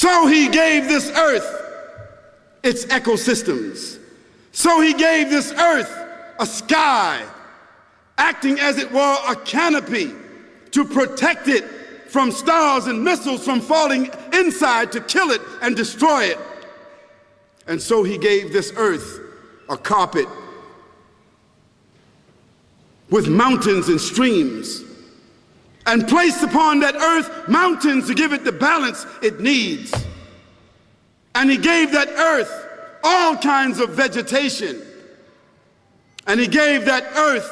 So he gave this earth its ecosystems. So he gave this earth a sky, acting as it were a canopy to protect it from stars and missiles from falling inside to kill it and destroy it. And so he gave this earth a carpet with mountains and streams, and placed upon that earth mountains to give it the balance it needs. And he gave that earth all kinds of vegetation. And he gave that earth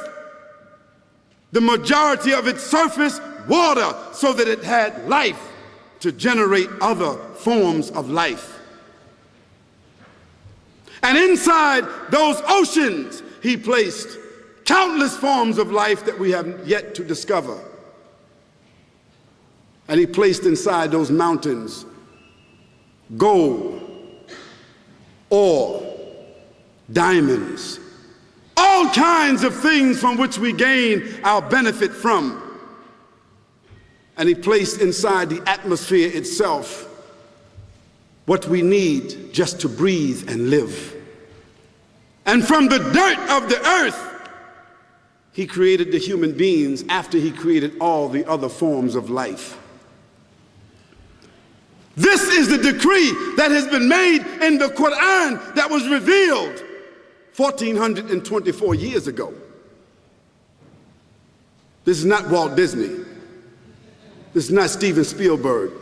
the majority of its surface water so that it had life to generate other forms of life. And inside those oceans, he placed countless forms of life that we have yet to discover. And he placed inside those mountains gold, ore, diamonds, all kinds of things from which we gain our benefit from. And he placed inside the atmosphere itself what we need just to breathe and live. And from the dirt of the earth, he created the human beings after he created all the other forms of life. This is the decree that has been made in the Quran that was revealed 1424 years ago. This is not Walt Disney. This is not Steven Spielberg.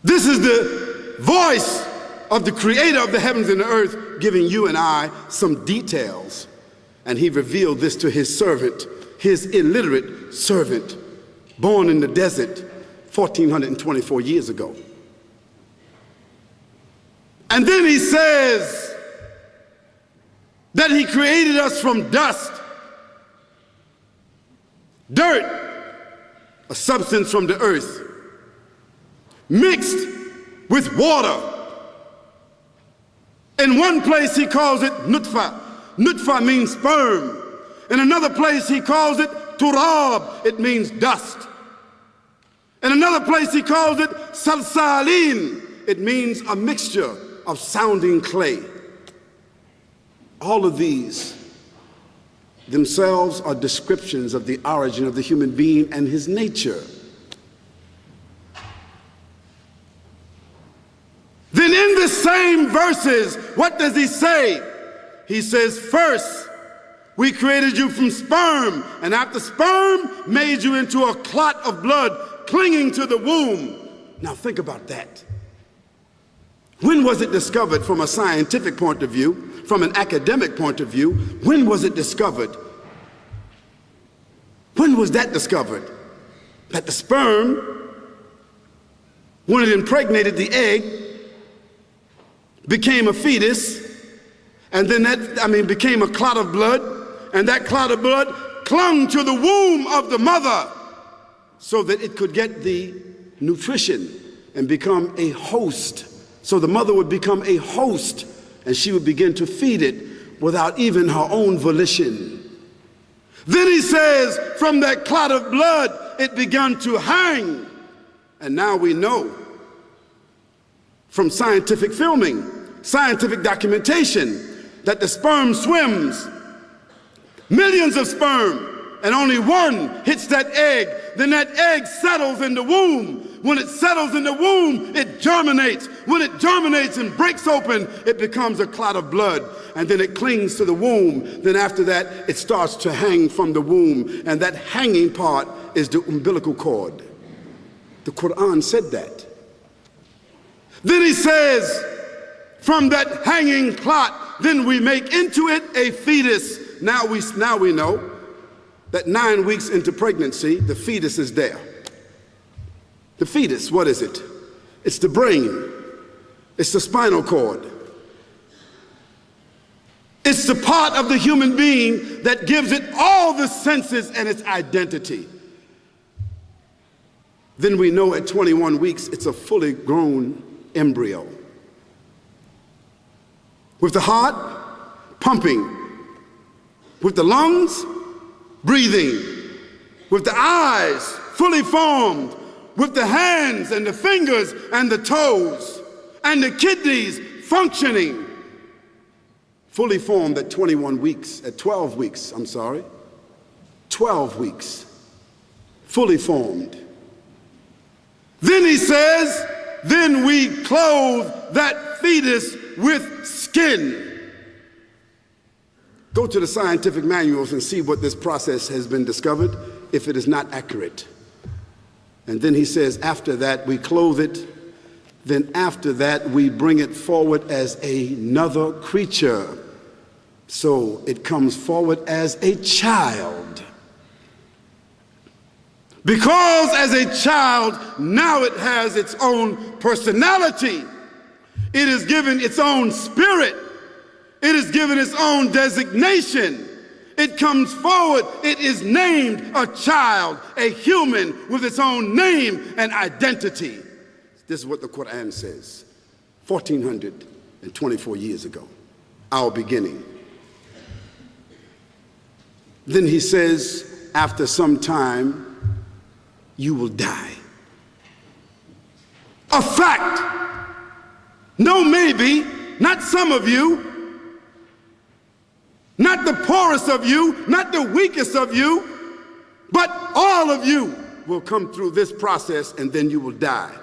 This is the voice of the creator of the heavens and the earth giving you and I some details. And he revealed this to his servant, his illiterate servant, born in the desert 1424 years ago. And then he says that he created us from dust, dirt, a substance from the earth, mixed with water. In one place he calls it nutfa. Nutfa means sperm. In another place he calls it turab. It means dust. In another place he calls it salsalin. It means a mixture of sounding clay. All of these themselves are descriptions of the origin of the human being and his nature. Then in the same verses, what does he say? He says, first, we created you from sperm, and after sperm, made you into a clot of blood clinging to the womb. Now think about that. When was it discovered from a scientific point of view, from an academic point of view? When was it discovered? When was that discovered? That the sperm, when it impregnated the egg, became a fetus, and then became a clot of blood, and that clot of blood clung to the womb of the mother so that it could get the nutrition and become a host. So the mother would become a host, and she would begin to feed it without even her own volition. Then he says, from that clot of blood, it began to hang. And now we know from scientific filming, scientific documentation, that the sperm swims, millions of sperm, and only one hits that egg. Then that egg settles in the womb. When it settles in the womb, it germinates. When it germinates and breaks open, it becomes a clot of blood. And then it clings to the womb. Then after that, it starts to hang from the womb. And that hanging part is the umbilical cord. The Quran said that. Then he says, from that hanging clot, then we make into it a fetus. Now we know that 9 weeks into pregnancy, the fetus is there. The fetus, what is it? It's the brain. It's the spinal cord. It's the part of the human being that gives it all the senses and its identity. Then we know at 21 weeks, it's a fully grown embryo. With the heart pumping, with the lungs breathing, with the eyes fully formed, with the hands and the fingers and the toes and the kidneys functioning, fully formed at 12 weeks, 12 weeks, fully formed. Then he says, then we clothe that fetus with skin. Go to the scientific manuals and see what this process has been discovered, if it is not accurate. And then he says, after that we clothe it, then after that we bring it forward as another creature. So it comes forward as a child. Because as a child, now it has its own personality. It is given its own spirit. It is given its own designation. It comes forward. It is named a child, a human with its own name and identity. This is what the Quran says, 1424 years ago, our beginning. Then he says, after some time, you will die. A fact. No maybe, not some of you, not the poorest of you, not the weakest of you, but all of you will come through this process and then you will die.